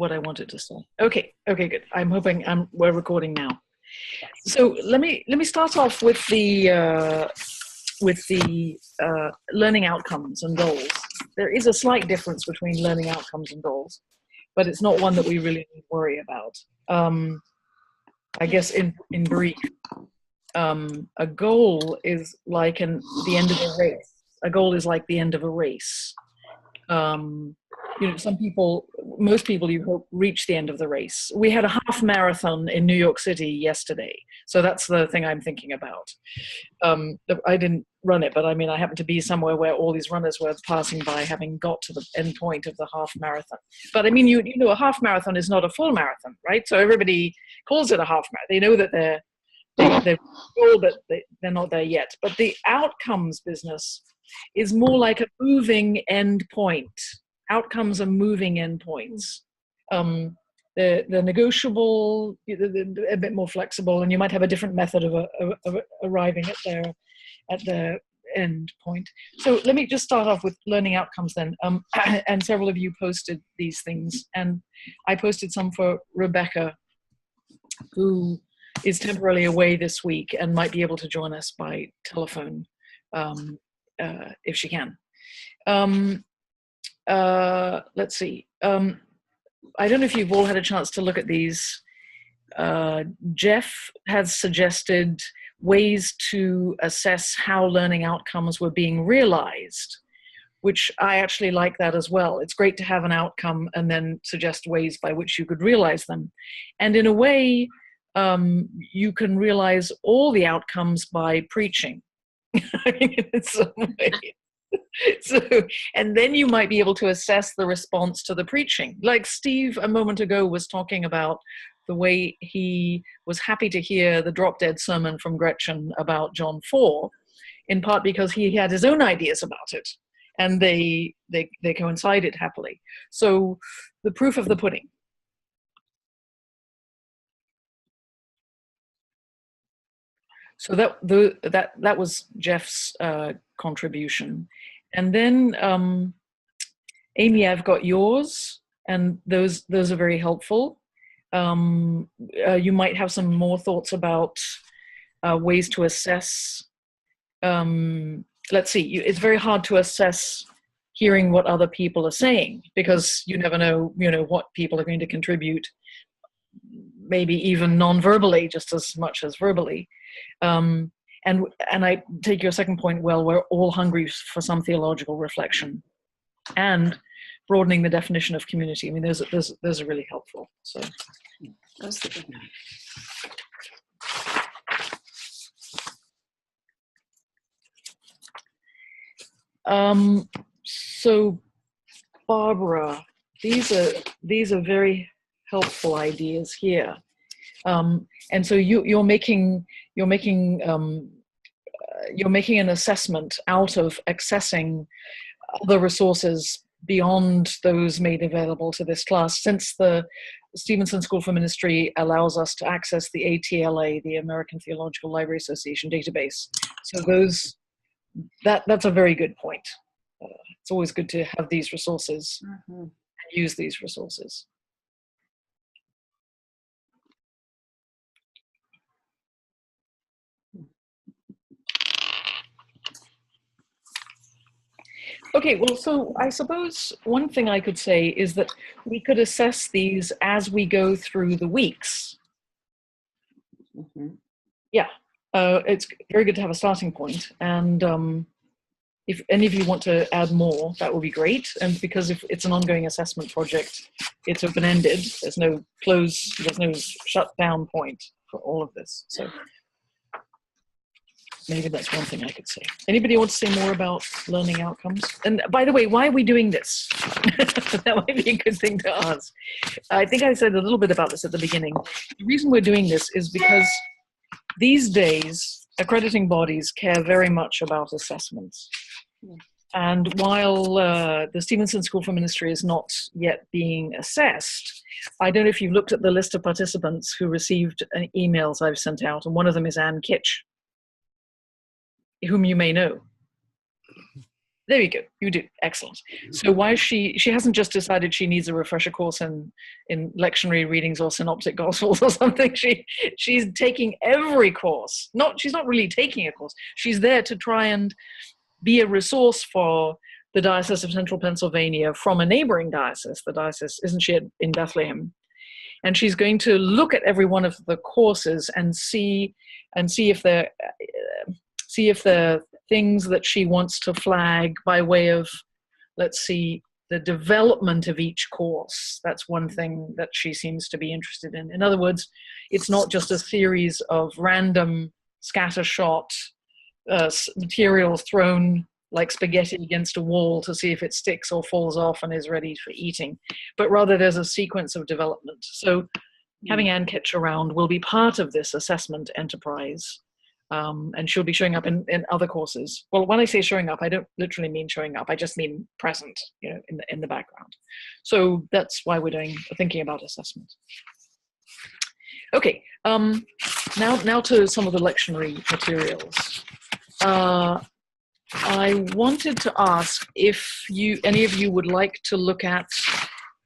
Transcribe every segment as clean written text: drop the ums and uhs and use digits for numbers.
what I wanted to say. Okay, good. I'm hoping we're recording now. So let me start off with the learning outcomes and goals. There is a slight difference between learning outcomes and goals, but it's not one that we really worry about. I guess in brief, a goal is like the end of a race. A goal is like the end of a race. Most people, you hope, reach the end of the race. We had a half marathon in New York City yesterday, so that's the thing I'm thinking about. I didn't run it, but I mean, I happened to be somewhere where all these runners were passing by, having got to the end point of the half marathon. But I mean, you know, a half marathon is not a full marathon, right? So everybody calls it a half marathon. They know that they're told that they're not there yet. But the outcomes business is more like a moving end point. Outcomes are moving endpoints. They're negotiable, a bit more flexible, and you might have a different method of arriving at the end point. So let me just start off with learning outcomes then. And several of you posted these things, and I posted some for Rebecca, who is temporarily away this week and might be able to join us by telephone if she can. Let's see. I don't know if you've all had a chance to look at these. Jeff has suggested ways to assess how learning outcomes were being realized, which I actually like that as well. It's great to have an outcome and then suggest ways by which you could realize them. And in a way, you can realize all the outcomes by preaching. I mean, in some way. So, and then you might be able to assess the response to the preaching. Like Steve a moment ago was talking about the way he was happy to hear the drop dead sermon from Gretchen about John 4, in part because he had his own ideas about it, and they coincided happily. So the proof of the pudding. So that was Jeff's contribution. And then, Amy, I've got yours, and those are very helpful. You might have some more thoughts about ways to assess. Let's see, it's very hard to assess hearing what other people are saying, because you never know, what people are going to contribute, maybe even non-verbally just as much as verbally. And I take your second point well. We're all hungry for some theological reflection, and broadening the definition of community. I mean, those are really helpful. So That's the good one. So Barbara, these are very helpful ideas here. And so you're making an assessment out of accessing other resources beyond those made available to this class, since the Stevenson School for Ministry allows us to access the ATLA, the American Theological Library Association database. So that's a very good point. It's always good to have these resources and use these resources. Okay, well, so I suppose one thing I could say is that we could assess these as we go through the weeks. Yeah, it's very good to have a starting point. And if any of you want to add more, that would be great. And because if it's an ongoing assessment project, it's open-ended. There's no shut down point for all of this. So maybe that's one thing I could say. Anybody want to say more about learning outcomes? And by the way, why are we doing this? That might be a good thing to ask. I think I said a little bit about this at the beginning. The reason we're doing this is because these days, accrediting bodies care very much about assessments. And while the Stevenson School for Ministry is not yet being assessed, I don't know if you've looked at the list of participants who received emails I've sent out, and one of them is Ann Kitch, whom you may know. There you go. You do. Excellent. So why she hasn't just decided she needs a refresher course in lectionary readings or synoptic gospels or something. She's taking every course. She's not really taking a course. She's there to try and be a resource for the Diocese of Central Pennsylvania from a neighboring diocese. The diocese, isn't she, in Bethlehem? And she's going to look at every one of the courses and see if they're things that she wants to flag by way of, let's see, the development of each course. That's one thing that she seems to be interested in. In other words, it's not just a series of random scattershot materials thrown like spaghetti against a wall to see if it sticks or falls off and is ready for eating, but rather there's a sequence of development. So having Anne Ketch around will be part of this assessment enterprise. And she'll be showing up in other courses. Well, when I say showing up, I don't literally mean showing up. I just mean present, in the background. So that's why we're thinking about assessment. Okay, now to some of the lectionary materials. I wanted to ask if any of you would like to look at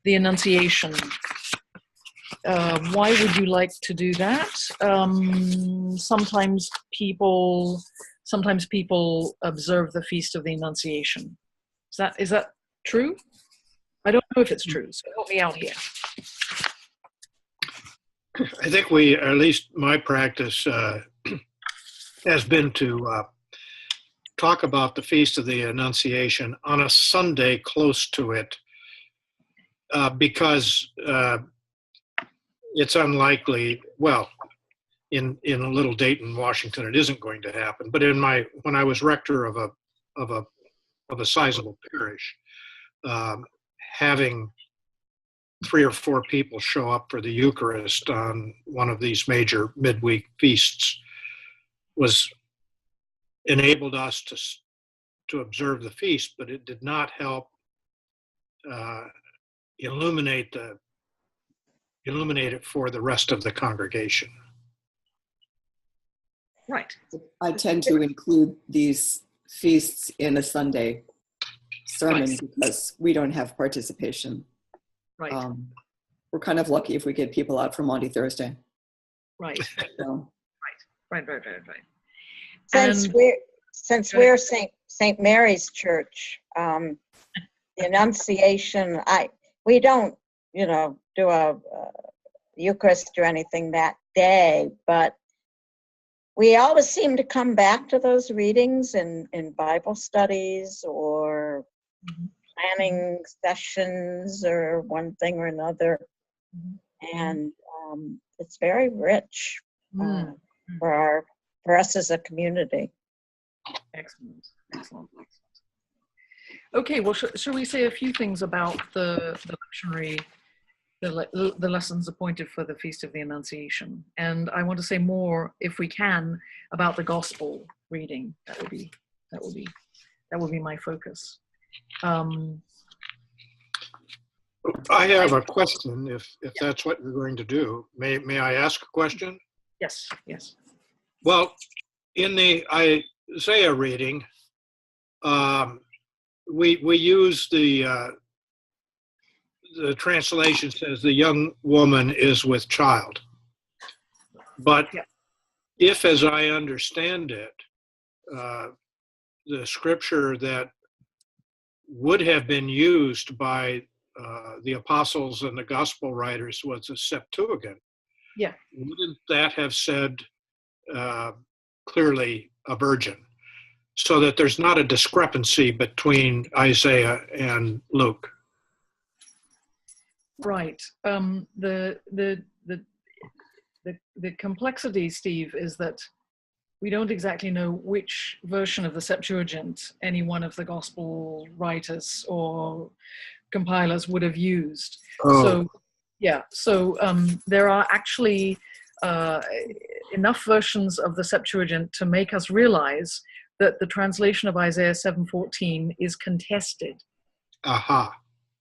the Annunciation. Why would you like to do that? Sometimes people observe the Feast of the Annunciation. Is that true? I don't know if it's true, so help me out here. I think at least my practice has been to talk about the Feast of the Annunciation on a Sunday close to it, because it's unlikely, well, in Little Dayton, Washington, it isn't going to happen. But when I was rector of a sizable parish, having 3 or 4 people show up for the Eucharist on one of these major midweek feasts enabled us to observe the feast, but it did not help illuminate it for the rest of the congregation. Right. I tend to include these feasts in a Sunday sermon because we don't have participation. Right. We're kind of lucky if we get people out for Maundy Thursday. Right. So. Right. Since we're St. Mary's Church, the Annunciation, we don't, do a Eucharist or anything that day, but we always seem to come back to those readings in Bible studies or planning sessions or one thing or another. And it's very rich for us as a community. Excellent. Okay, well, shall we say a few things about the lectionary, the lessons appointed for the Feast of the Annunciation? And I want to say more, if we can, about the Gospel reading. That would be my focus. I have a question, if that's what you're going to do. May I ask a question? Yes. Well, in the Isaiah reading, we use the translation says the young woman is with child. But if, as I understand it, the scripture that would have been used by the apostles and the gospel writers was the Septuagint. Yeah. Wouldn't that have said clearly a virgin? So that there's not a discrepancy between Isaiah and Luke. Right. The complexity, Steve, is that we don't exactly know which version of the Septuagint any one of the gospel writers or compilers would have used. So there are actually enough versions of the Septuagint to make us realize that the translation of Isaiah 7:14 is contested. Aha.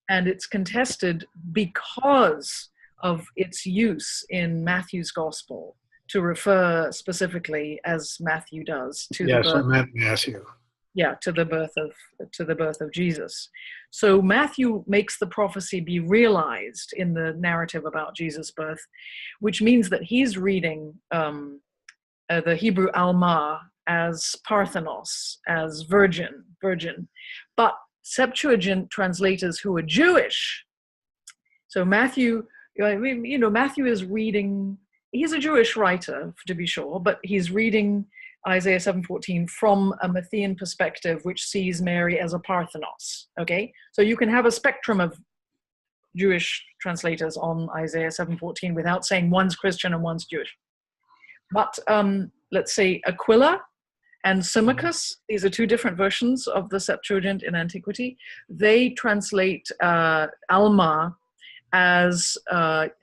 And it's contested because of its use in Matthew's gospel to refer specifically, as Matthew does, to yes, the birth. I meant Matthew. Yeah, to the birth of Jesus. So Matthew makes the prophecy be realized in the narrative about Jesus' birth, which means that he's reading the Hebrew Alma as Parthenos, as virgin. But Septuagint translators who are Jewish, so Matthew, Matthew is reading, he's a Jewish writer, to be sure, but he's reading Isaiah 7:14 from a Matthean perspective, which sees Mary as a Parthenos, okay? So you can have a spectrum of Jewish translators on Isaiah 7:14 without saying one's Christian and one's Jewish. But let's say Aquila and Symmachus, these are two different versions of the Septuagint in antiquity. They translate Alma as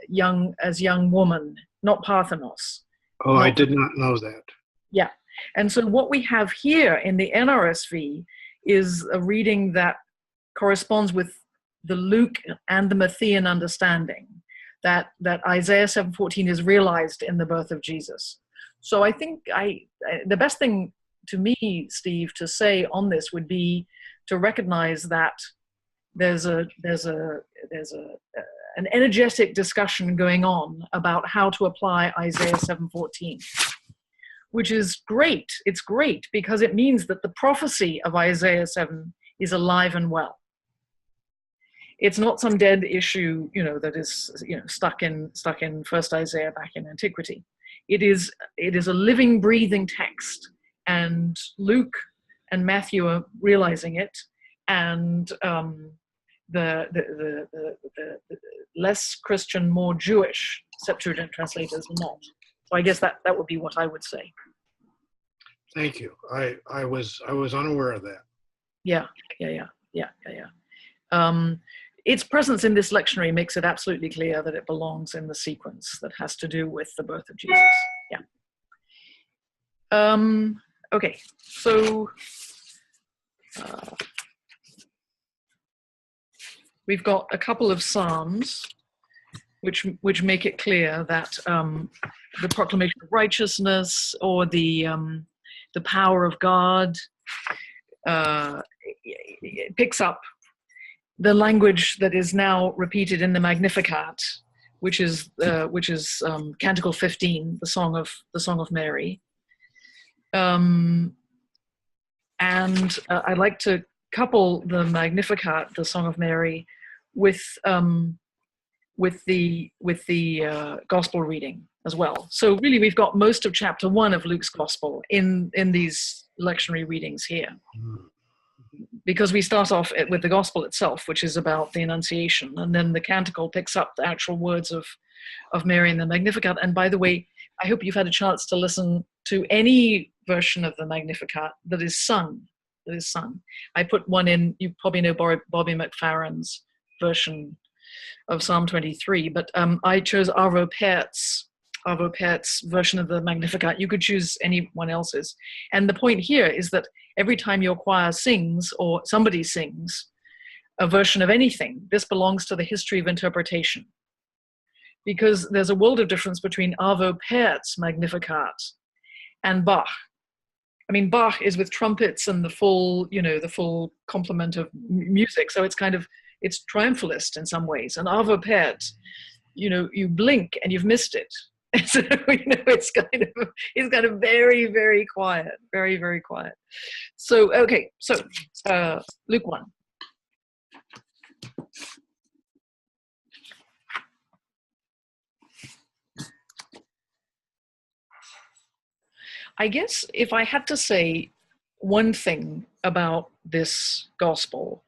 young woman, not Parthenos. Oh, I did not know that. Yeah. And so what we have here in the NRSV is a reading that corresponds with the Luke and the Matthean understanding that Isaiah 7:14 is realized in the birth of Jesus. So I think the best thing to me, Steve, to say on this would be to recognize that there's an energetic discussion going on about how to apply Isaiah 7:14. Which is great. It's great because it means that the prophecy of Isaiah 7 is alive and well. It's not some dead issue, that is, stuck in First Isaiah back in antiquity. It is a living, breathing text, and Luke and Matthew are realizing it, and the less Christian, more Jewish Septuagint translators are not. So I guess that would be what I would say. Thank you. I was unaware of that. Yeah. Its presence in this lectionary makes it absolutely clear that it belongs in the sequence that has to do with the birth of Jesus. Yeah. Okay. So we've got a couple of psalms which make it clear that the proclamation of righteousness or the power of God it picks up the language that is now repeated in the Magnificat, which is Canticle 15, the Song of Mary. And I'd like to couple the Magnificat, the Song of Mary, with the gospel reading as well. So really we've got most of chapter 1 of Luke's gospel in these lectionary readings here. Because we start off with the gospel itself, which is about the Annunciation, and then the canticle picks up the actual words of Mary in the Magnificat. And by the way, I hope you've had a chance to listen to any version of the Magnificat that is sung. I put one in, you probably know Bobby McFerrin's version of Psalm 23, but I chose Arvo Päert's version of the Magnificat. You could choose anyone else's. And the point here is that every time your choir sings or somebody sings a version of anything, this belongs to the history of interpretation. Because there's a world of difference between Arvo Päert's Magnificat and Bach. I mean, Bach is with trumpets and the full complement of music. So it's triumphalist in some ways. And Arvo Päert, you blink and you've missed it. So, it's kind of very, very quiet, very, very quiet. So, okay, so Luke 1. I guess if I had to say one thing about this gospel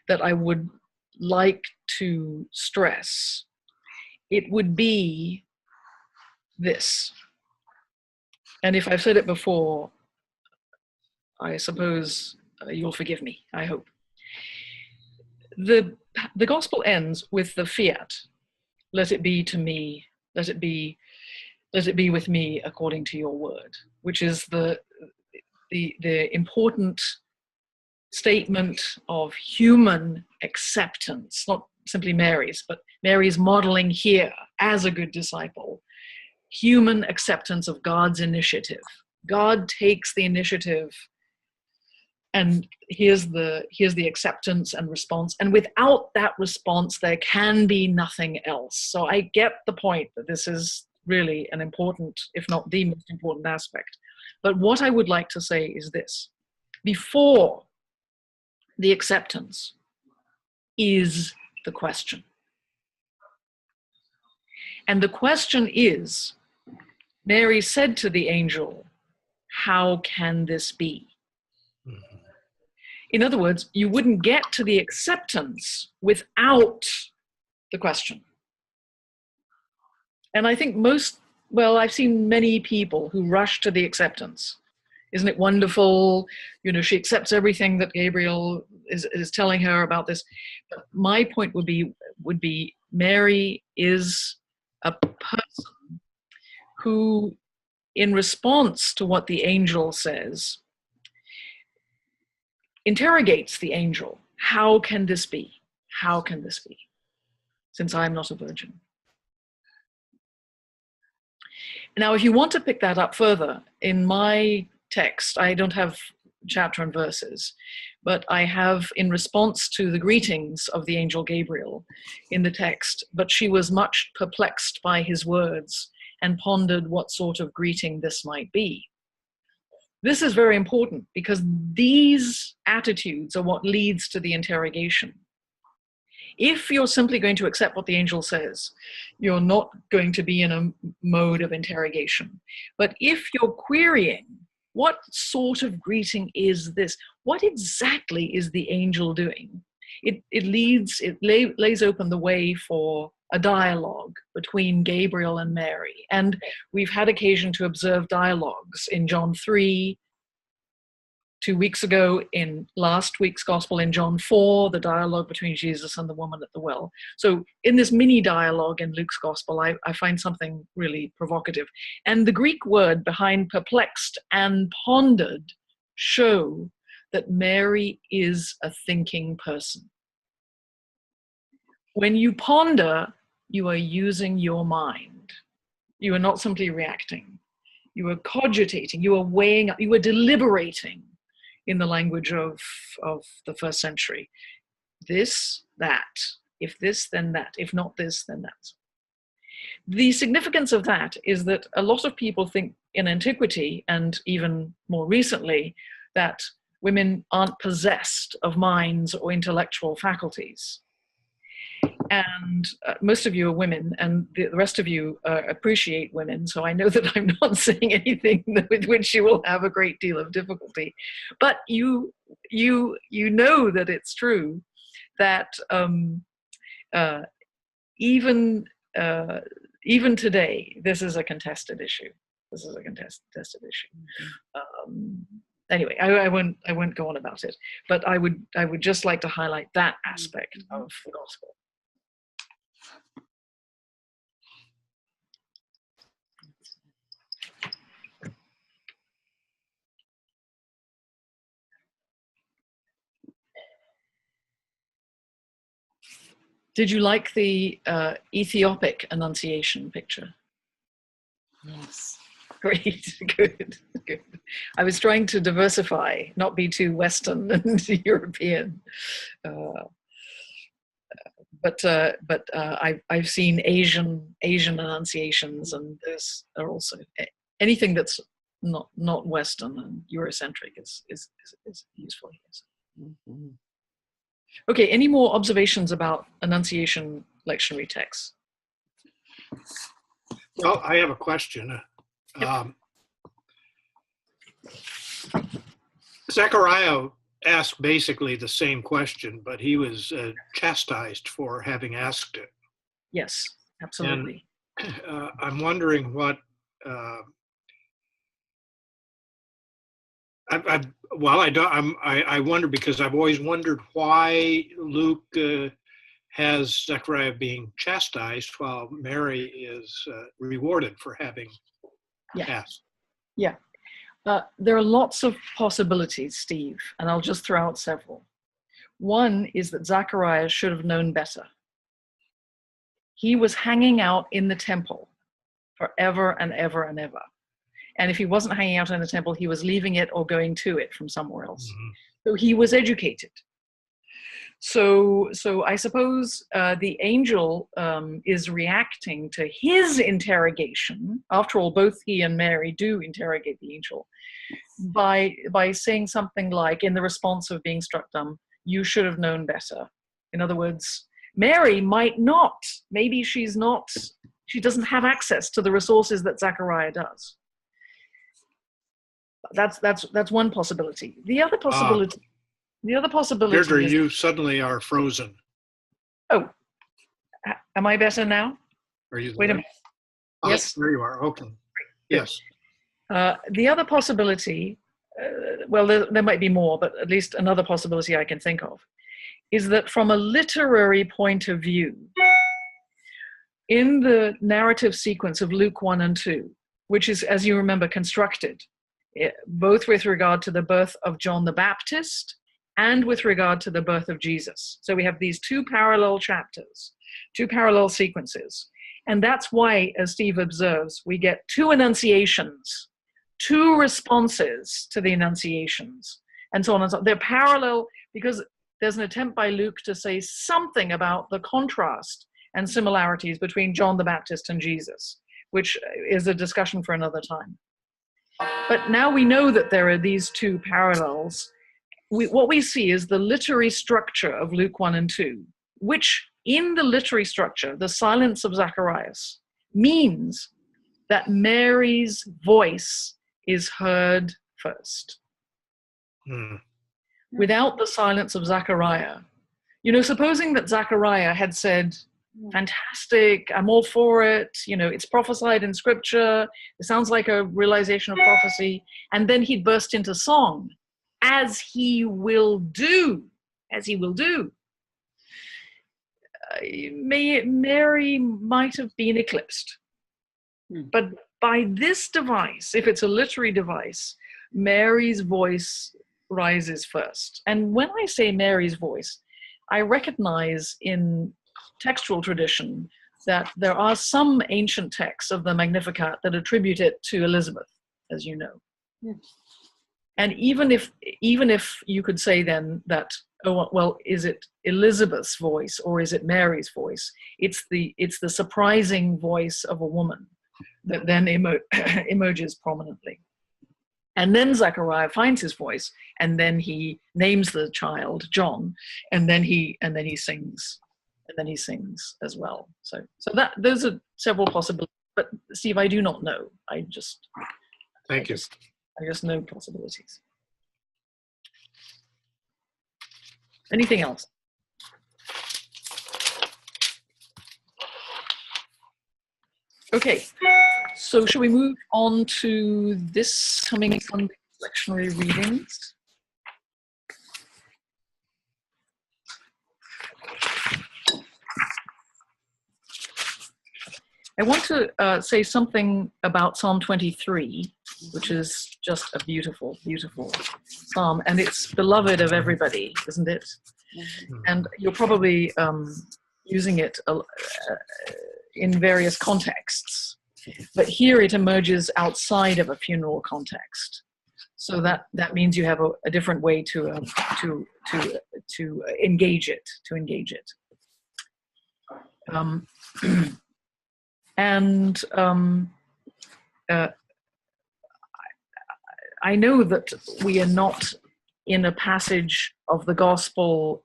that I would like to stress, it would be this. And if I've said it before, I suppose you'll forgive me, I hope. The gospel ends with the fiat, let it be to me, let it be with me according to your word, which is the important statement of human acceptance, not simply Mary's, but Mary's modeling here as a good disciple, human acceptance of God's initiative. God takes the initiative And here's the acceptance and response. And without that response, there can be nothing else. So I get the point that this is really an important, if not the most important aspect. But what I would like to say is this: before the acceptance is the question. And the question is, Mary said to the angel, "How can this be?" In other words, you wouldn't get to the acceptance without the question. And I think I've seen many people who rush to the acceptance. Isn't it wonderful? You know, she accepts everything that Gabriel is telling her about this. But my point would be Mary is a person who, in response to what the angel says, interrogates the angel. How can this be? How can this be? Since I'm not a virgin. Now, if you want to pick that up further, in my text, I don't have chapter and verses, but I have, in response to the greetings of the angel Gabriel in the text, but she was much perplexed by his words and pondered what sort of greeting this might be. This is very important because these attitudes are what leads to the interrogation. If you're simply going to accept what the angel says, you're not going to be in a mode of interrogation. But if you're querying, what sort of greeting is this? What exactly is the angel doing? It lays open the way for a dialogue between Gabriel and Mary. And we've had occasion to observe dialogues in John 3, 2 weeks ago, in last week's gospel in John 4, the dialogue between Jesus and the woman at the well. So in this mini dialogue in Luke's gospel, I find something really provocative. And the Greek word behind perplexed and pondered show that Mary is a thinking person. When you ponder, you are using your mind. You are not simply reacting. You are cogitating, you are weighing up, you are deliberating in the language of the first century. This, that. If this, then that. If not this, then that. The significance of that is that a lot of people think in antiquity, and even more recently, that women aren't possessed of minds or intellectual faculties. And most of you are women, and the rest of you appreciate women, so I know that I'm not saying anything with which you will have a great deal of difficulty. But you know that it's true that even today, this is a contested issue. This is a contested issue. Anyway, I won't go on about it, but I would just like to highlight that aspect of the gospel. Did you like the Ethiopic Annunciation picture? Yes. Great, good. I was trying to diversify, not be too Western and European. But I've seen Asian Annunciations, and those are also anything that's not Western and Eurocentric is useful here. Mm-hmm. Okay, any more observations about Annunciation lectionary texts? Well, I have a question. Yep. Zechariah asked basically the same question, but he was chastised for having asked it. Yes, absolutely. And I'm wondering what I wonder, because I've always wondered why Luke has Zechariah being chastised while Mary is rewarded for having asked. Yeah. There are lots of possibilities, Steve, and I'll just throw out several. One is that Zacharias should have known better. He was hanging out in the temple forever and ever and ever. And if he wasn't hanging out in the temple, he was leaving it or going to it from somewhere else. Mm-hmm. So he was educated. So I suppose the angel is reacting to his interrogation. After all, both he and Mary do interrogate the angel by saying something like, in the response of being struck dumb, "You should have known better." In other words, Mary might not. Maybe she doesn't have access to the resources that Zachariah does. That's one possibility. The other possibility Deirdre, is, you suddenly are frozen. oh, am I better now? Are you? Wait a minute. Yes. There you are. Okay. Yes. The other possibility, well, there might be more, but at least another possibility I can think of, is that from a literary point of view, in the narrative sequence of Luke 1 and 2, which is, as you remember, constructed, both with regard to the birth of John the Baptist and with regard to the birth of Jesus. So we have these two parallel chapters, two parallel sequences. And that's why, as Steve observes, we get two annunciations, two responses to the annunciations, and so on and so on. They're parallel because there's an attempt by Luke to say something about the contrast and similarities between John the Baptist and Jesus, which is a discussion for another time. But now we know that there are these two parallels. What we see is the literary structure of Luke 1 and 2, which in the literary structure, the silence of Zacharias means that Mary's voice is heard first. Without the silence of Zachariah, supposing that Zachariah had said, "Fantastic, I'm all for it, it's prophesied in scripture, it sounds like a realization of prophecy," and then he'd burst into song, as he will do. Mary might have been eclipsed. But by this device, if it's a literary device, Mary's voice rises first. And when I say Mary's voice, I recognize in textual tradition that there are some ancient texts of the Magnificat that attribute it to Elizabeth, as you know. And even if you could say then that, oh, well, is it Elizabeth's voice or is it Mary's voice? It's the surprising voice of a woman that then emerges prominently. And then Zechariah finds his voice, and then he names the child John, and then he sings, as well. So that those are several possibilities. But Steve, I do not know. Thank you. I just know possibilities. Anything else? Okay, so shall we move on to this coming Sunday lectionary readings? I want to say something about Psalm 23, which is just a beautiful, beautiful psalm, and it's beloved of everybody, isn't it? And you're probably using it in various contexts, but here it emerges outside of a funeral context. So that means you have a different way to engage it. I know that we are not in a passage of the gospel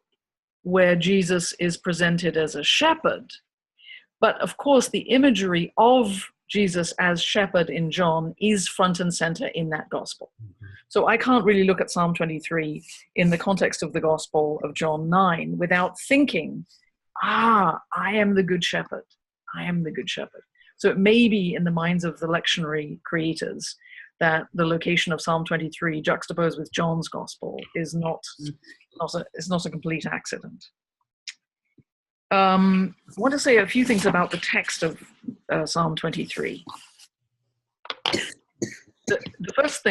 where Jesus is presented as a shepherd, but of course the imagery of Jesus as shepherd in John is front and center in that gospel. So I can't really look at Psalm 23 in the context of the gospel of John 9 without thinking, I am the good shepherd. I am the good shepherd. So it may be in the minds of the lectionary creators that the location of Psalm 23 juxtaposed with John's gospel is not a complete accident. I want to say a few things about the text of Psalm 23. The first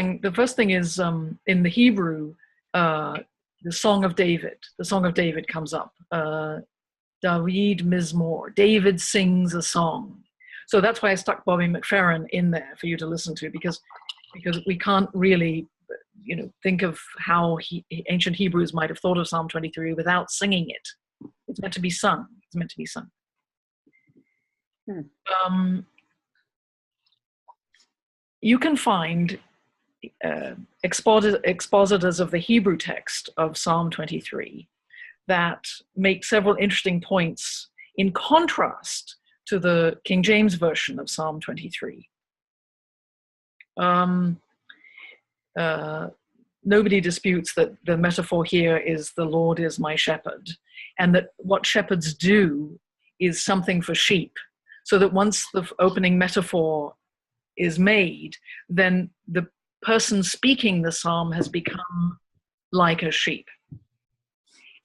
thing is in the Hebrew, the Song of David. The Song of David comes up. David Mizmor. David sings a song. So that's why I stuck Bobby McFerrin in there for you to listen to, because we can't really think of how ancient Hebrews might have thought of Psalm 23 without singing it. It's meant to be sung. It's meant to be sung. You can find expositors of the Hebrew text of Psalm 23 that make several interesting points in contrast to the King James version of Psalm 23. Nobody disputes that the metaphor here is the Lord is my shepherd, and that what shepherds do is something for sheep, so that once the opening metaphor is made, then the person speaking the psalm has become like a sheep.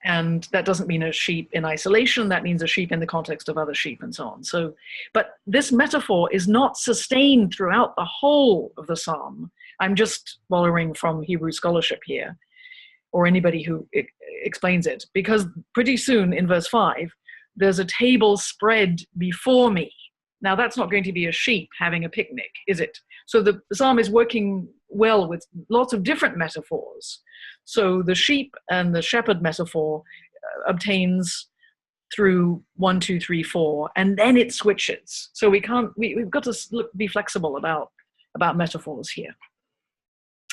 And that doesn't mean a sheep in isolation, that means a sheep in the context of other sheep and so on. So, but this metaphor is not sustained throughout the whole of the psalm. I'm just borrowing from Hebrew scholarship here, or anybody who explains it, because pretty soon in verse 5, there's a table spread before me. Now that's not going to be a sheep having a picnic, is it? So the psalm is working well with lots of different metaphors. So the sheep and the shepherd metaphor obtains through 1, 2, 3, 4, and then it switches. So we've got to be flexible about metaphors here.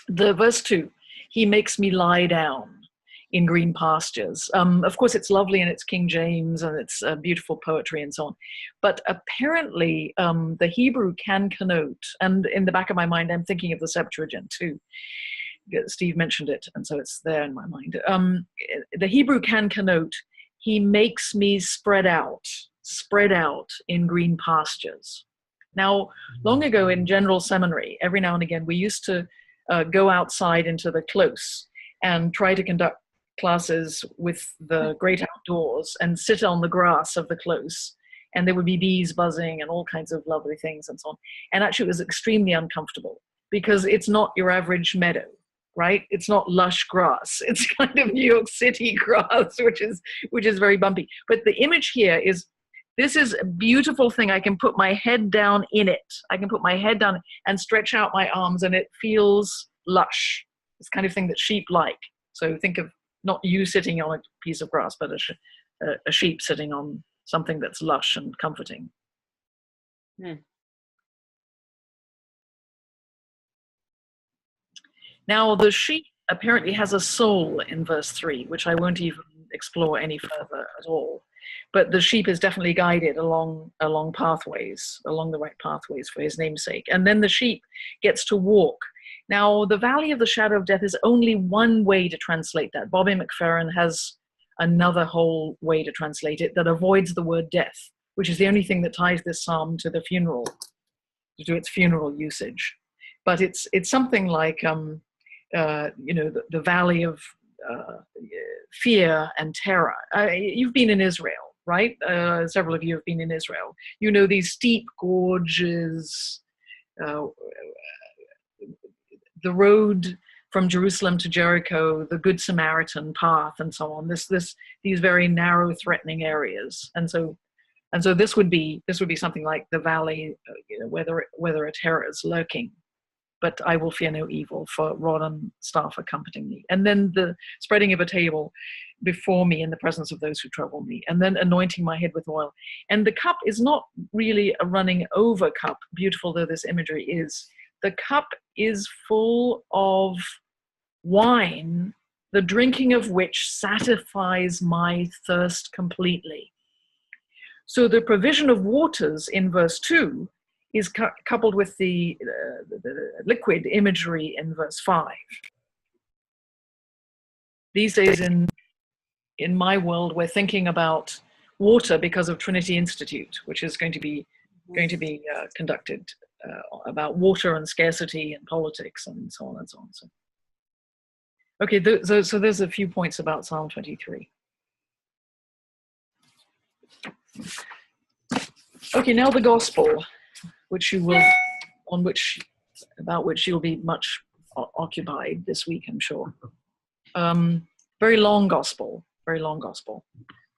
The verse 2, he makes me lie down in green pastures. Of course, it's lovely and it's King James and it's beautiful poetry and so on. But apparently, the Hebrew can connote, and in the back of my mind, I'm thinking of the Septuagint too. Steve mentioned it, and so it's there in my mind. The Hebrew can connote, he makes me spread out in green pastures. Now, long ago in general seminary, every now and again, we used to go outside into the close and try to conduct classes with the great outdoors and sit on the grass of the close, and there would be bees buzzing and all kinds of lovely things and so on. And actually it was extremely uncomfortable because it's not your average meadow, right? It's not lush grass. It's kind of New York City grass, which is very bumpy. But the image here is, this is a beautiful thing. I can put my head down in it. I can put my head down and stretch out my arms, and it feels lush. It's the kind of thing that sheep like. So think of not you sitting on a piece of grass, but a sheep sitting on something that's lush and comforting. Now, the sheep apparently has a soul in verse 3, which I won't even explore any further at all. But the sheep is definitely guided along pathways, along the right pathways for his namesake. And then the sheep gets to walk. Now, the valley of the shadow of death is only one way to translate that. Bobby McFerrin has another whole way to translate it that avoids the word death, which is the only thing that ties this psalm to the funeral, to its funeral usage. But it's something like, the valley of fear and terror. You've been in Israel, right? Several of you have been in Israel. You know these steep gorges, the road from Jerusalem to Jericho, the Good Samaritan path, and so on. These very narrow, threatening areas, and so this would be something like the valley, where a terror is lurking. But I will fear no evil, for rod and staff accompanying me. And then the spreading of a table before me in the presence of those who trouble me, and then anointing my head with oil. And the cup is not really a running over cup, beautiful though this imagery is. The cup is full of wine, the drinking of which satisfies my thirst completely. So the provision of waters in verse 2 is coupled with the liquid imagery in verse 5. These days in my world, we're thinking about water because of Trinity Institute, which is going to be conducted about water and scarcity and politics and so on and so on. So, okay, so there's a few points about Psalm 23. Okay, now the gospel, about which you'll be much occupied this week, I'm sure. Very long gospel.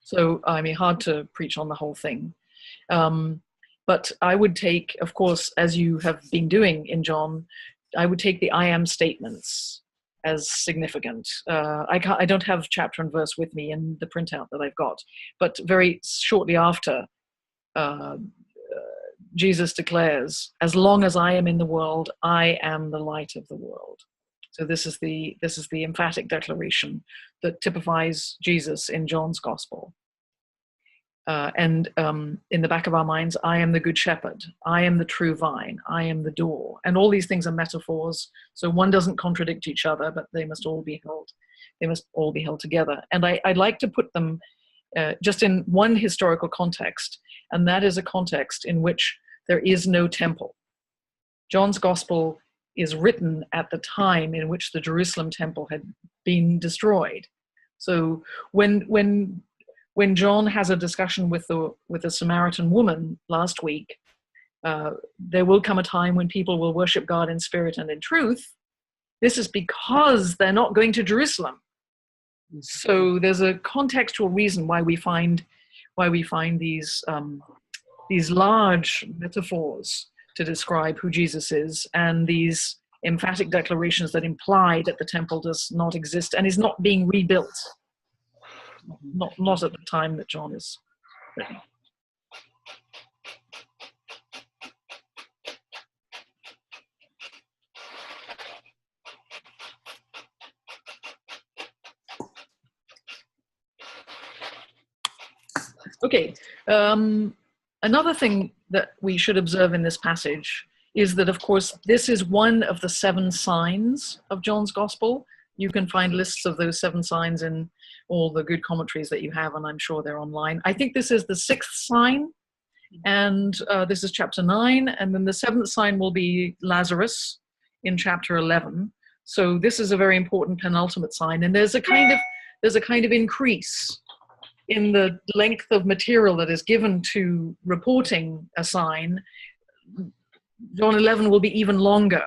So, I mean, hard to preach on the whole thing. But I would take, of course, as you have been doing in John, I would take the I am statements as significant. I don't have chapter and verse with me in the printout that I've got, but very shortly after, Jesus declares, "As long as I am in the world, I am the light of the world." So this is the emphatic declaration that typifies Jesus in John's Gospel. And in the back of our minds, I am the good shepherd, I am the true vine, I am the door. And all these things are metaphors, so one doesn't contradict each other, but they must all be held together. And I'd like to put them just in one historical context, and that is a context in which there is no temple. John's Gospel is written at the time in which the Jerusalem temple had been destroyed. So when John has a discussion with the Samaritan woman last week, there will come a time when people will worship God in spirit and in truth. This is because they're not going to Jerusalem. So there's a contextual reason why we find these large metaphors to describe who Jesus is, and these emphatic declarations that imply that the temple does not exist and is not being rebuilt. Not at the time that John is written. Okay, another thing that we should observe in this passage is that, of course, this is one of the 7 signs of John's Gospel. You can find lists of those 7 signs in all the good commentaries that you have, and I'm sure they're online. I think this is the 6th sign, and this is chapter 9, and then the 7th sign will be Lazarus in chapter 11. So this is a very important penultimate sign, and there's a kind of increase in the length of material that is given to reporting a sign. John 11 will be even longer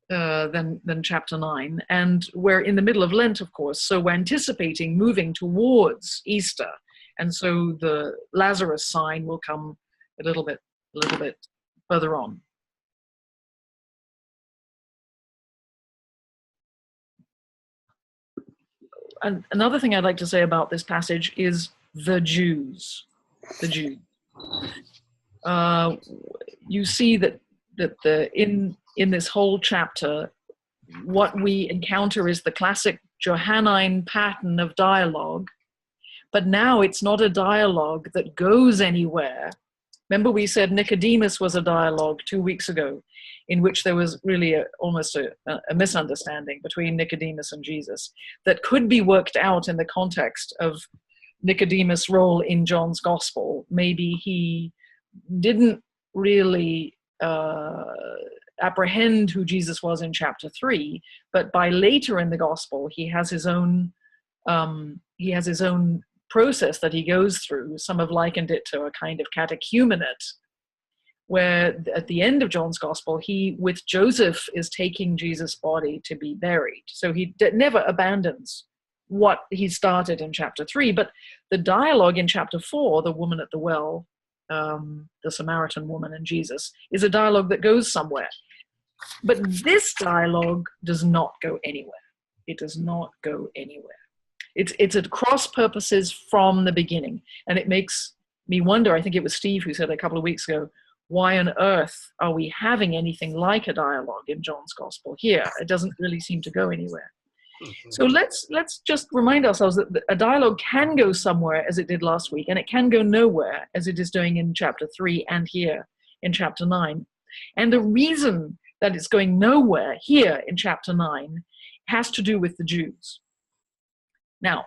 than chapter 9, and we're in the middle of Lent, of course, so we're anticipating moving towards Easter, and so the Lazarus sign will come a little bit further on. And another thing I'd like to say about this passage is the Jews. The Jews. You see that in this whole chapter, what we encounter is the classic Johannine pattern of dialogue, but now it's not a dialogue that goes anywhere. Remember, we said Nicodemus was a dialogue 2 weeks ago, in which there was really almost a misunderstanding between Nicodemus and Jesus that could be worked out in the context of Nicodemus' role in John's Gospel. Maybe he didn't really apprehend who Jesus was in chapter 3, but by later in the Gospel, he has his own process that he goes through. Some have likened it to a kind of catechumenate, where at the end of John's Gospel, he, with Joseph, is taking Jesus' body to be buried. So he never abandons what he started in chapter 3, but the dialogue in chapter 4, the woman at the well, the Samaritan woman and Jesus, is a dialogue that goes somewhere. But this dialogue does not go anywhere. It does not go anywhere. It's at cross purposes from the beginning. And it makes me wonder, I think it was Steve who said a couple of weeks ago, why on earth are we having anything like a dialogue in John's Gospel here? It doesn't really seem to go anywhere. Mm-hmm. So let's just remind ourselves that a dialogue can go somewhere, as it did last week, and it can go nowhere, as it is doing in chapter 3 and here in chapter 9. And the reason that it's going nowhere here in chapter 9 has to do with the Jews. Now,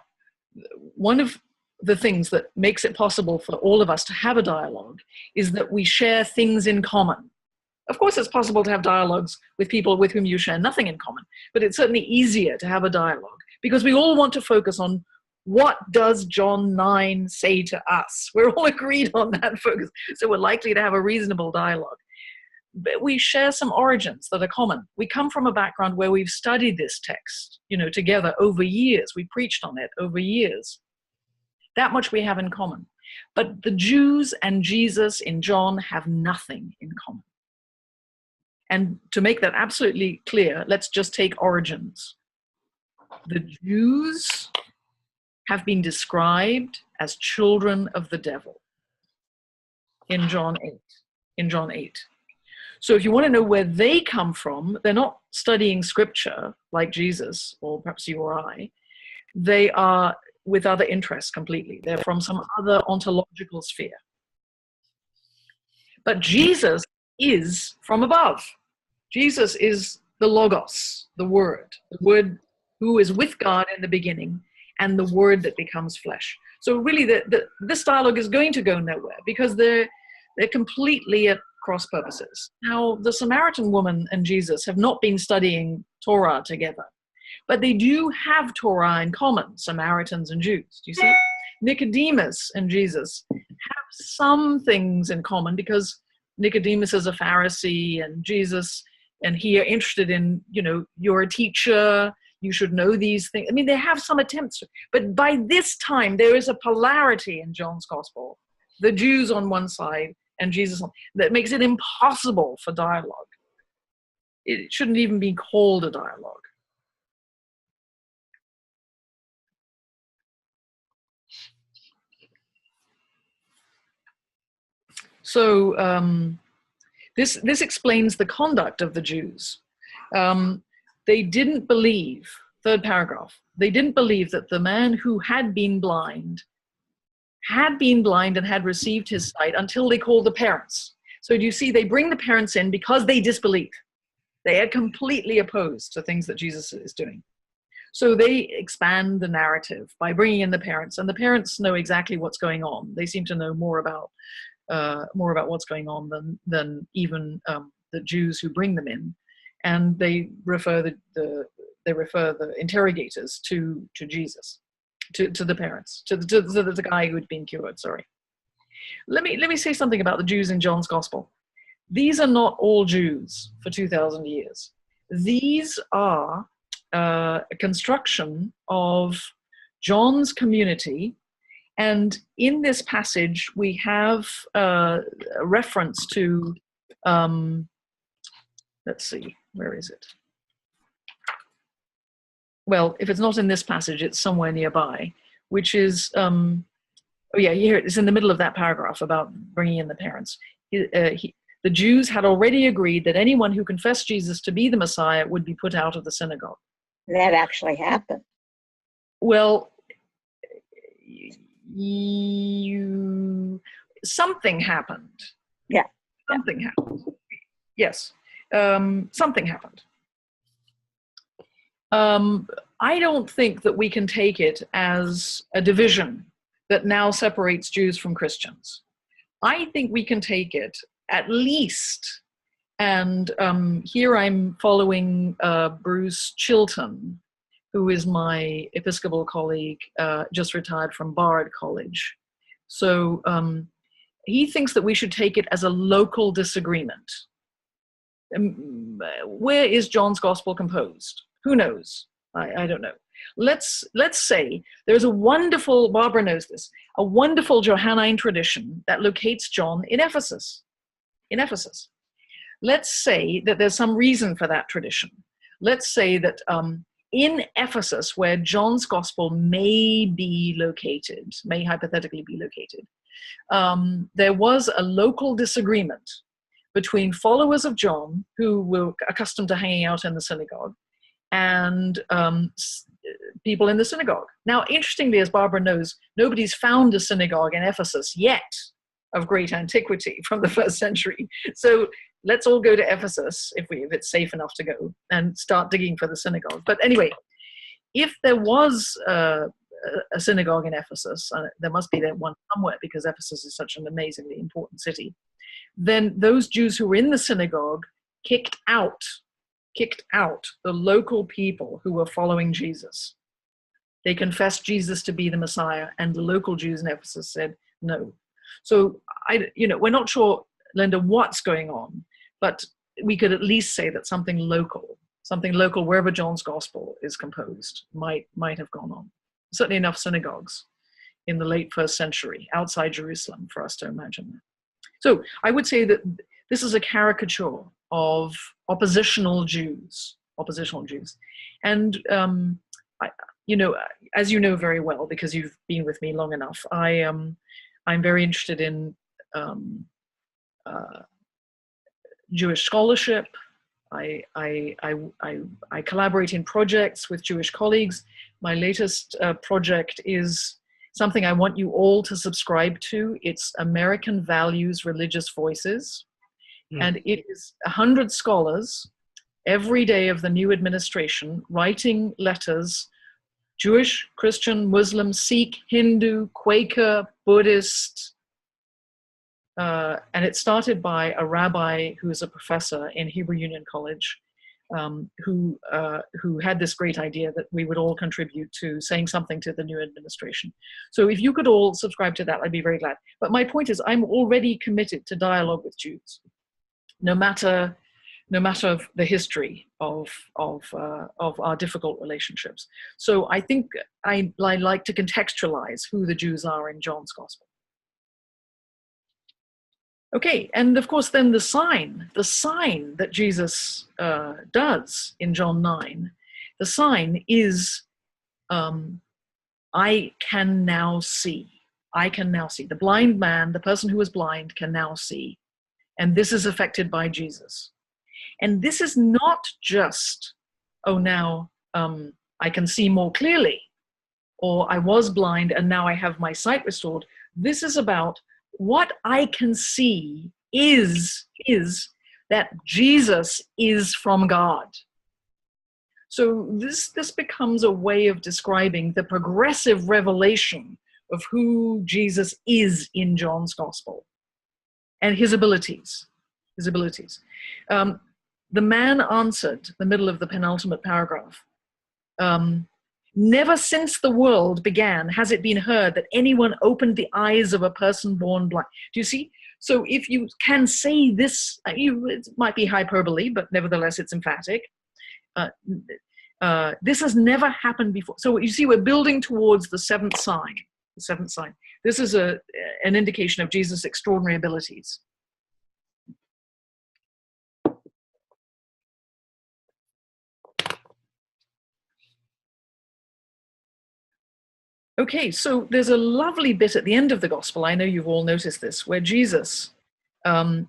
one of the things that makes it possible for all of us to have a dialogue is that we share things in common. Of course, it's possible to have dialogues with people with whom you share nothing in common, but it's certainly easier to have a dialogue because we all want to focus on what does John 9 say to us. We're all agreed on that focus, so we're likely to have a reasonable dialogue. But we share some origins that are common. We come from a background where we've studied this text, together over years. We preached on it over years. That much we have in common. But the Jews and Jesus in John have nothing in common. And to make that absolutely clear, let's just take origins. the Jews have been described as children of the devil in John 8. In John 8. So if you want to know where they come from, they're not studying scripture like Jesus, or perhaps you or I. They are with other interests completely. They're from some other ontological sphere. But Jesus is from above. Jesus is the Logos, the Word who is with God in the beginning, and the Word that becomes flesh. So really, this dialogue is going to go nowhere because they're completely at cross purposes. Now, the Samaritan woman and Jesus have not been studying Torah together, but they do have Torah in common, Samaritans and Jews. Do you see? Nicodemus and Jesus have some things in common because Nicodemus is a Pharisee and Jesus and he are interested in, you're a teacher, you should know these things. I mean, they have some attempts, but by this time, there is a polarity in John's gospel. The Jews on one side and Jesus on, that makes it impossible for dialogue. It shouldn't even be called a dialogue. So this explains the conduct of the Jews. They didn't believe, third paragraph, they didn't believe that the man who had been blind and had received his sight until they called the parents. So do you see, they bring the parents in because they disbelieve. They are completely opposed to things that Jesus is doing. So they expand the narrative by bringing in the parents, and the parents know exactly what's going on. They seem to know more about what's going on than even the Jews who bring them in, and they refer the interrogators to Jesus, to the parents, to the guy who had been cured. Sorry. Let me say something about the Jews in John's Gospel. These are not all Jews for 2,000 years. These are a construction of John's community. And in this passage, we have a reference to, let's see, where is it? Well, if it's not in this passage, it's somewhere nearby, which is, oh yeah, here it is in the middle of that paragraph about bringing in the parents. The Jews had already agreed that anyone who confessed Jesus to be the Messiah would be put out of the synagogue. That actually happened. Well, something happened. Yeah. Something happened. Yes. Something happened. I don't think that we can take it as a division that now separates Jews from Christians. I think we can take it at least, and here I'm following Bruce Chilton, who is my Episcopal colleague, just retired from Bard College. So he thinks that we should take it as a local disagreement. Where is John's Gospel composed? Who knows? I don't know. Let's say there's a wonderful, Barbara knows this, a wonderful Johannine tradition that locates John in Ephesus. Let's say that there's some reason for that tradition. Let's say that in Ephesus, where John's Gospel may be located, may hypothetically be located, there was a local disagreement between followers of John, who were accustomed to hanging out in the synagogue, and people in the synagogue. Now, interestingly, as Barbara knows, nobody's found a synagogue in Ephesus yet of great antiquity from the 1st century. So let's all go to Ephesus, if it's safe enough to go, and start digging for the synagogue. But anyway, if there was a synagogue in Ephesus, there must be one somewhere because Ephesus is such an amazingly important city, then those Jews who were in the synagogue kicked out the local people who were following Jesus. They confessed Jesus to be the Messiah, and the local Jews in Ephesus said no. So we're not sure, Linda, what's going on, but we could at least say that something local wherever John's Gospel is composed might have gone on. Certainly enough synagogues in the late 1st century outside Jerusalem for us to imagine that. So I would say that this is a caricature of oppositional Jews. And you know, as you know very well, because you've been with me long enough, I'm very interested in Jewish scholarship. I collaborate in projects with Jewish colleagues. My latest project is something I want you all to subscribe to. It's American Values, Religious Voices. And it is 100 scholars every day of the new administration writing letters, Jewish, Christian, Muslim, Sikh, Hindu, Quaker, Buddhist. And it started by a rabbi who is a professor in Hebrew Union College, who had this great idea that we would all contribute to saying something to the new administration. So if you could all subscribe to that, I'd be very glad. But my point is, I'm already committed to dialogue with Jews, no matter the history of our difficult relationships. So I think I like to contextualize who the Jews are in John's Gospel. Okay, and of course then the sign that Jesus does in John 9, the sign is, I can now see. I can now see. The blind man, the person who was blind, can now see. And this is affected by Jesus. And this is not just, oh, now I can see more clearly, or I was blind and now I have my sight restored. This is about what I can see is that Jesus is from God. So this becomes a way of describing the progressive revelation of who Jesus is in John's Gospel and his abilities. The man answered, the middle of the penultimate paragraph, never since the world began has it been heard that anyone opened the eyes of a person born blind. Do you see? So if you can say this, it might be hyperbole, but nevertheless it's emphatic. This has never happened before. So you see, we're building towards the seventh sign. The seventh sign. This is an indication of Jesus' extraordinary abilities. Okay, so there's a lovely bit at the end of the gospel, I know you've all noticed this, where Jesus, having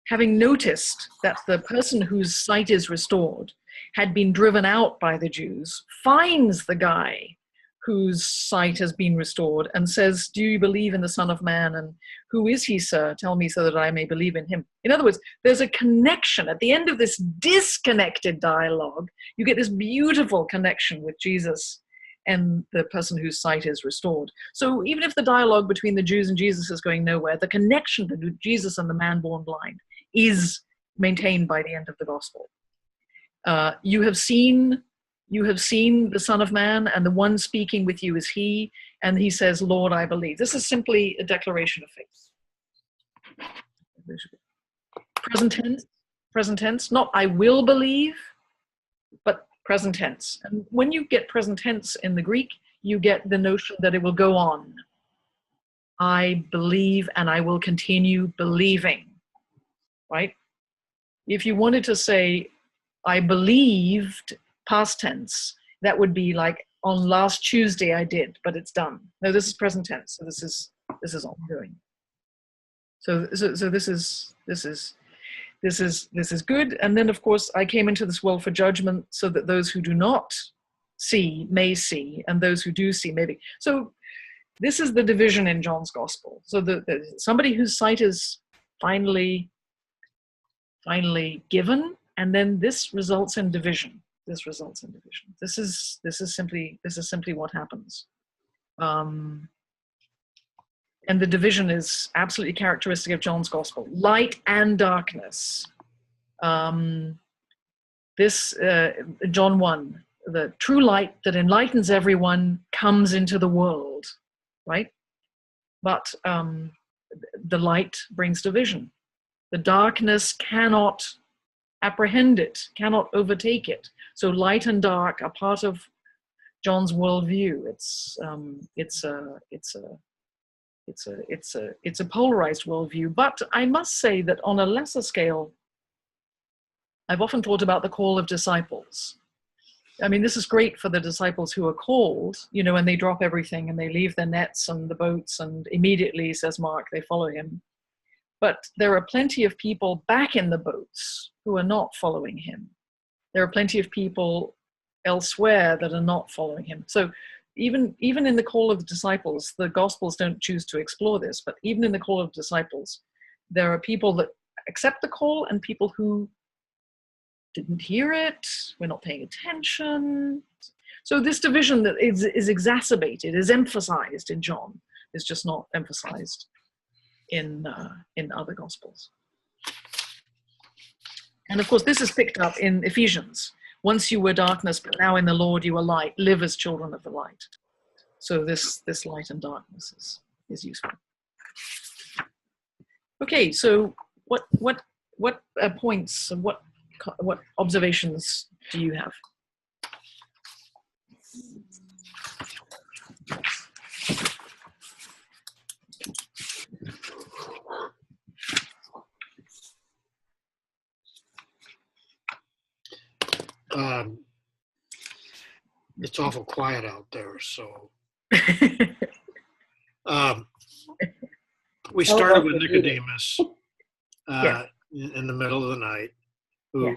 noticed that the person whose sight is restored had been driven out by the Jews, finds the guy whose sight has been restored and says, do you believe in the Son of Man? And who is he, sir? Tell me so that I may believe in him. In other words, there's a connection. At the end of this disconnected dialogue, you get this beautiful connection with Jesus and the person whose sight is restored. So even if the dialogue between the Jews and Jesus is going nowhere, the connection between Jesus and the man born blind is maintained by the end of the gospel. You have seen the Son of Man, and the one speaking with you is he, and he says, Lord, I believe. This is simply a declaration of faith. Present tense, not I will believe, but present tense. And when you get present tense in the Greek, you get the notion that it will go on. I believe and I will continue believing, right? If you wanted to say, I believed, past tense, that would be like, on last Tuesday I did, but it's done. No, this is present tense, so this is ongoing. So this is good. And then, of course, I came into this world for judgment so that those who do not see may see, and those who do see may be. So this is the division in John's Gospel. So somebody whose sight is finally given, and then this results in division. This is simply what happens. And the division is absolutely characteristic of John's Gospel. Light and darkness. John 1, the true light that enlightens everyone comes into the world, right? But the light brings division. The darkness cannot apprehend it, cannot overtake it. So light and dark are part of John's worldview. It's a polarized worldview. But I must say that on a lesser scale, I've often thought about the call of disciples. I mean, this is great for the disciples who are called, and they drop everything and they leave their nets and the boats, and immediately, says Mark, they follow him. But there are plenty of people back in the boats who are not following him. There are plenty of people elsewhere that are not following him. So even in the call of the disciples, the Gospels don't choose to explore this, but even in the call of disciples, there are people that accept the call and people who didn't hear it, we're not paying attention. So this division that is exacerbated, is emphasized in John, is just not emphasized in other Gospels. And of course, this is picked up in Ephesians. Once you were darkness, but now in the Lord you are light. Live as children of the light. So this light and darkness is useful. Okay, so what points and what observations do you have? It's awful quiet out there, so we started with Nicodemus in the middle of the night, who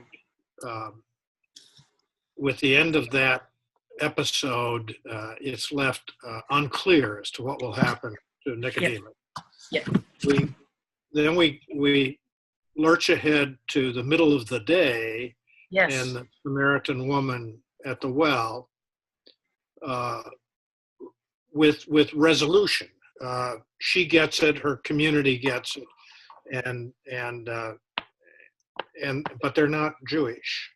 with the end of that episode, it's left unclear as to what will happen to Nicodemus. We lurch ahead to the middle of the day, and the Samaritan woman at the well, with resolution. She gets it, her community gets it, but they're not Jewish.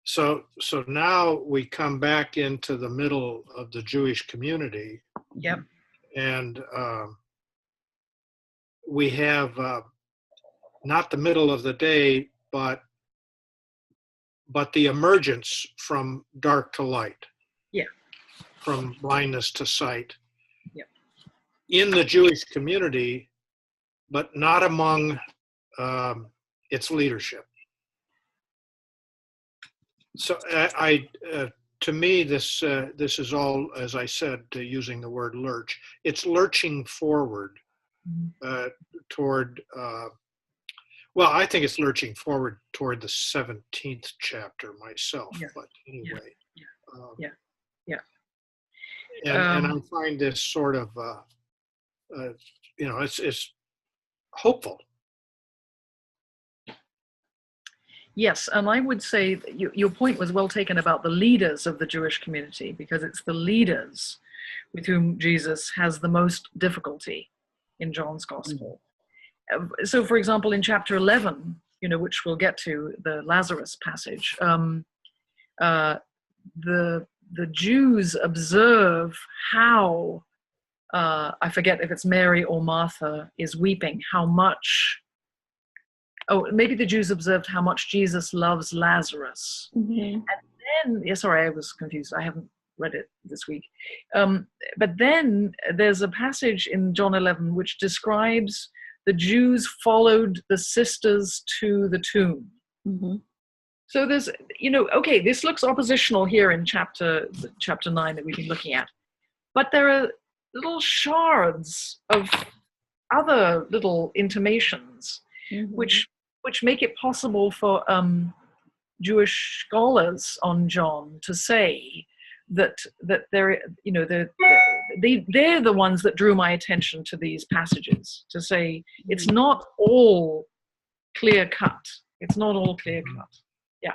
So now we come back into the middle of the Jewish community. Yep. And we have not the middle of the day, but the emergence from dark to light. Yeah. From blindness to sight. Yeah. In the Jewish community, but not among its leadership. So to me, this is all, as I said, using the word lurch. It's lurching forward toward. Well, I think it's lurching forward toward the 17th chapter myself. Yeah. But anyway. Yeah. And I find this sort of, it's hopeful. Yes, and I would say that your point was well taken about the leaders of the Jewish community, because it's the leaders with whom Jesus has the most difficulty in John's Gospel. So, for example, in chapter 11, which we'll get to, the Lazarus passage, the Jews observe how, I forget if it's Mary or Martha is weeping, how much, maybe the Jews observed how much Jesus loves Lazarus. Mm-hmm. And then, sorry, I was confused. I haven't read it this week. But then there's a passage in John 11 which describes the Jews followed the sisters to the tomb. Mm-hmm. So there's, this looks oppositional here in chapter 9 that we've been looking at. But there are little shards of other little intimations, mm-hmm. which make it possible for Jewish scholars on John to say that they're the ones that drew my attention to these passages, to say it's not all clear cut. It's not all clear cut. Yeah,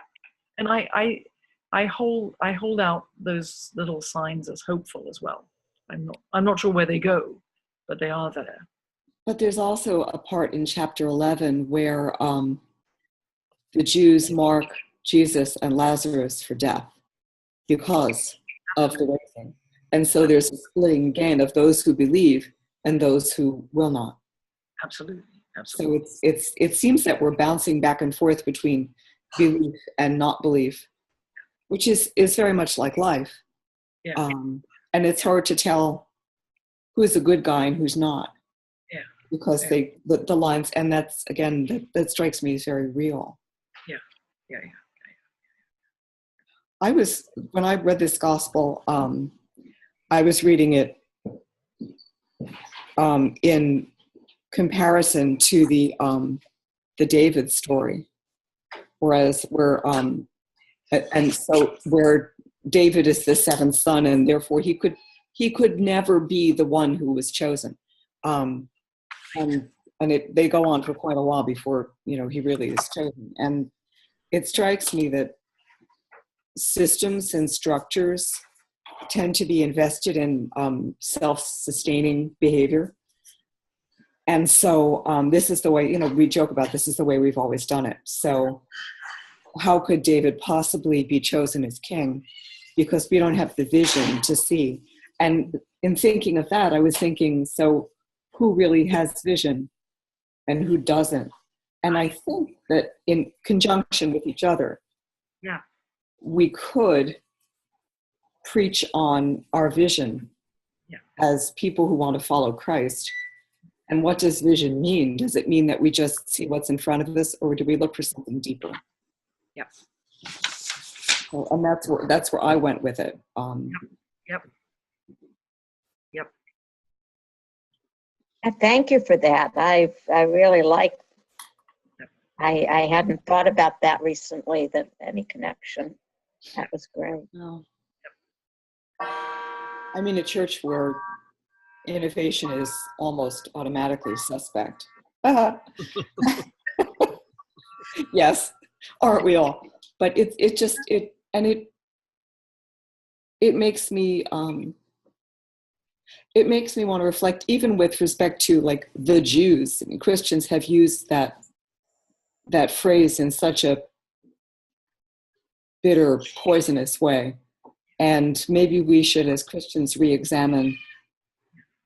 and I hold out those little signs as hopeful as well. I'm not sure where they go, but they are there. But there's also a part in chapter 11 where the Jews mark Jesus and Lazarus for death because of the raising. And so there's a splitting again of those who believe and those who will not. Absolutely. So it seems that we're bouncing back and forth between belief and not belief, which is very much like life. Yeah. And it's hard to tell who's a good guy and who's not. Yeah. Because the lines, and that's, again, that strikes me as very real. Yeah. when I read this gospel, I was reading it in comparison to the David story, whereas where David is the seventh son, and therefore he could never be the one who was chosen, and they go on for quite a while before he really is chosen. And it strikes me that systems and structures tend to be invested in self-sustaining behavior. And so this is the way, we joke about this is the way we've always done it. So how could David possibly be chosen as king? Because we don't have the vision to see. And in thinking of that, I was thinking, so who really has vision and who doesn't? And I think that in conjunction with each other, we could preach on our vision as people who want to follow Christ. And what does vision mean? Does it mean that we just see what's in front of us, or do we look for something deeper? Yes. So, and that's where I went with it. Yep. Thank you for that. I really like. I hadn't thought about that recently. That any connection. That was great. No. I'm in a church where innovation is almost automatically suspect. Yes, aren't we all? But it makes me want to reflect, even with respect to like the Jews. I mean, Christians have used that phrase in such a bitter, poisonous way. And maybe we should, as Christians, re-examine,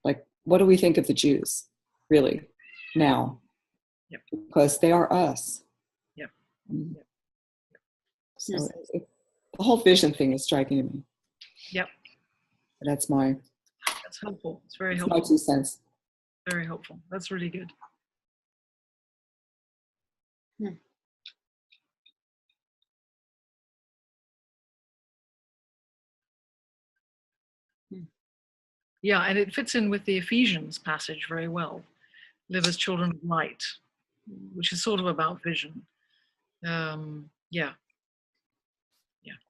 like, what do we think of the Jews, really, now? Yep. Because they are us. Yep. So the whole vision thing is striking to me. Yep. That's helpful. It's very helpful. My 2 cents. Very helpful. That's really good. Yeah, and it fits in with the Ephesians passage very well. Live as children of light, which is sort of about vision.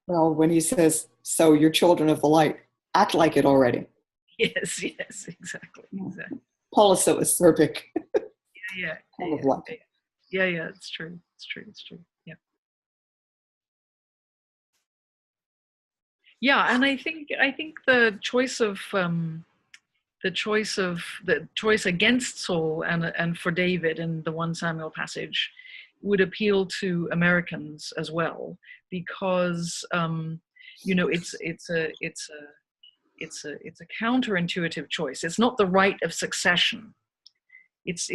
Well, when he says, so you're children of the light, act like it already. Yes, exactly. Paul is so acerbic. Yeah. Yeah, it's true. Yeah. Yeah, and I think the choice against Saul and for David in the 1 Samuel passage would appeal to Americans as well, because it's a counterintuitive choice. It's not the right of succession. It's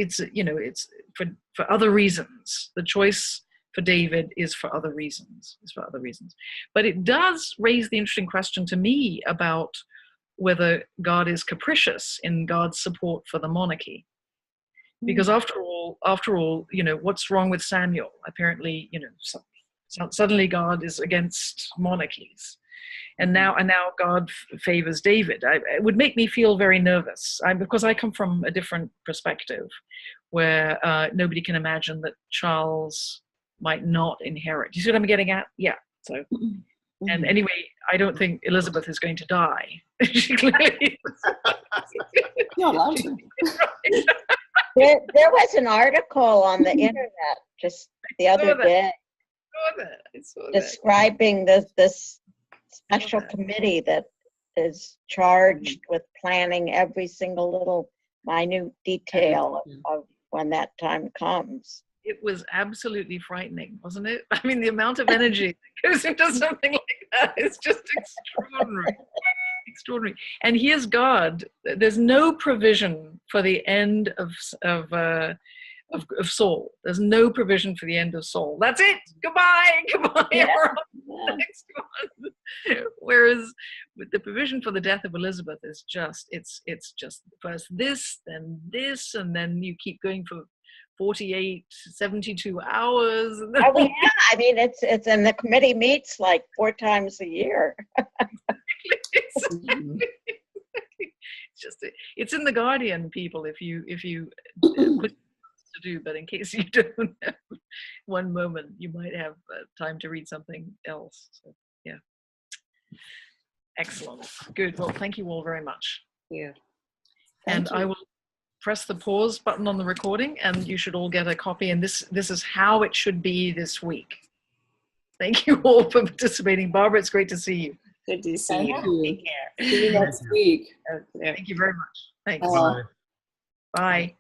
for other reasons. The choice for David is for other reasons. But it does raise the interesting question to me about whether God is capricious in God's support for the monarchy. Because after all, what's wrong with Samuel? Apparently, suddenly God is against monarchies. And now God favors David. It would make me feel very nervous because I come from a different perspective where nobody can imagine that Charles might not inherit. You see what I'm getting at? Yeah. So, and anyway, I don't think Elizabeth is going to die. She clearly is. You're allowed to. There was an article on the internet just the other day describing this special committee that is charged with planning every single little minute detail of when that time comes. It was absolutely frightening, wasn't it? I mean, the amount of energy that goes into something like that is just extraordinary. And here's God. There's no provision for the end of Saul. There's no provision for the end of Saul. That's it. Goodbye. Yeah. We're on the next one. Whereas with the provision for the death of Elizabeth is just it's just first this, then this, and then you keep going 48, 72 hours. Oh, yeah. I mean, it's and the committee meets like 4 times a year. It's just, it's in the Guardian, people, if you put to do, but in case you don't have one moment, you might have time to read something else. So, yeah. Excellent. Good. Well, thank you all very much. Yeah. And I will press the pause button on the recording, and you should all get a copy. And this is how it should be this week. Thank you all for participating. Barbara, it's great to see you. Good to see you. Thank you. Take care. See you next week. Thank you very much. Thanks. Bye. Bye.